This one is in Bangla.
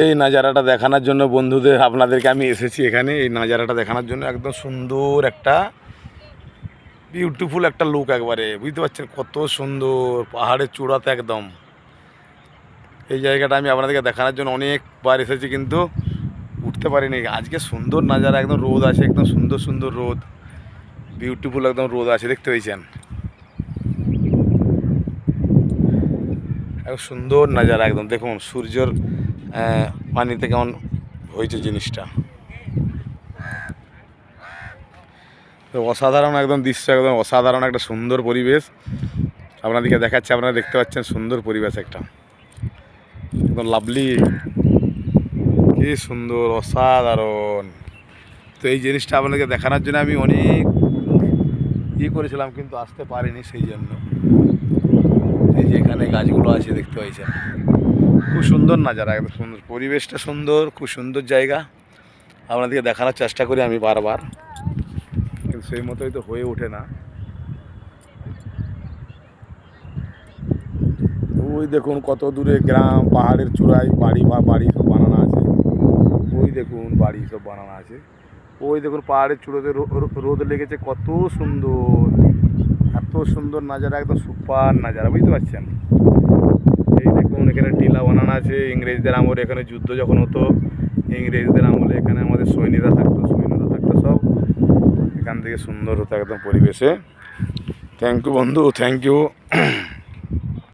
এই নাজারাটা দেখানোর জন্য বন্ধুদের আপনাদেরকে আমি এসেছি এখানে। এই নাজারাটা দেখানোর জন্য একদম সুন্দর একটা বিউটিফুল একটা লুক, একবারে বুঝতে পারছেন কত সুন্দর পাহাড়ের চূড়াতে একদম। এই জায়গাটা আমি আপনাদেরকে দেখানোর জন্য অনেকবার এসেছি কিন্তু উঠতে পারিনি। আজকে সুন্দর নাজারা, একদম রোদ আছে, একদম সুন্দর সুন্দর রোদ, বিউটিফুল একদম রোদ আছে, দেখতে পেয়েছেন একদম সুন্দর নাজারা একদম। দেখুন সূর্যর পানিতে কেমন হয়েছে জিনিসটা, তো অসাধারণ একদম দৃশ্য, একদম অসাধারণ একটা সুন্দর পরিবেশ আপনাদেরকে দেখাচ্ছে। আপনারা দেখতে পাচ্ছেন সুন্দর পরিবেশ একটা, একদম লাভলি, কি সুন্দর, অসাধারণ। তো এই জিনিসটা আপনাদেরকে দেখানোর জন্য আমি অনেক করেছিলাম কিন্তু আসতে পারিনি, সেই জন্য। এই যে এখানে গাছগুলো আছে দেখতে পাচ্ছেন, খুব সুন্দর নাজারা, একদম সুন্দর পরিবেশটা, সুন্দর, খুব সুন্দর জায়গা। আপনাদেরকে দেখানোর চেষ্টা করি আমি বারবার, কিন্তু সেই মতোই তো হয়ে ওঠে না। ওই দেখুন কত দূরে গ্রাম, পাহাড়ের চূড়ায় বাড়ি সব বানানো আছে। ওই দেখুন বাড়ি সব বানানো আছে। ওই দেখুন পাহাড়ের চূড়োতে রোদ লেগেছে, কত সুন্দর, এত সুন্দর নাজারা, একদম সুপার নাজারা, বুঝতে পারছেন। এই দেখুন এখানে টিলা বানানো আছে, ইংরেজদের আমলে এখানে যুদ্ধ যখন হতো, ইংরেজদের আমলে এখানে আমাদের সৈন্যরা থাকতো সব, এখান থেকে সুন্দর হতো একদম পরিবেশে। থ্যাংক ইউ বন্ধু, থ্যাংক ইউ।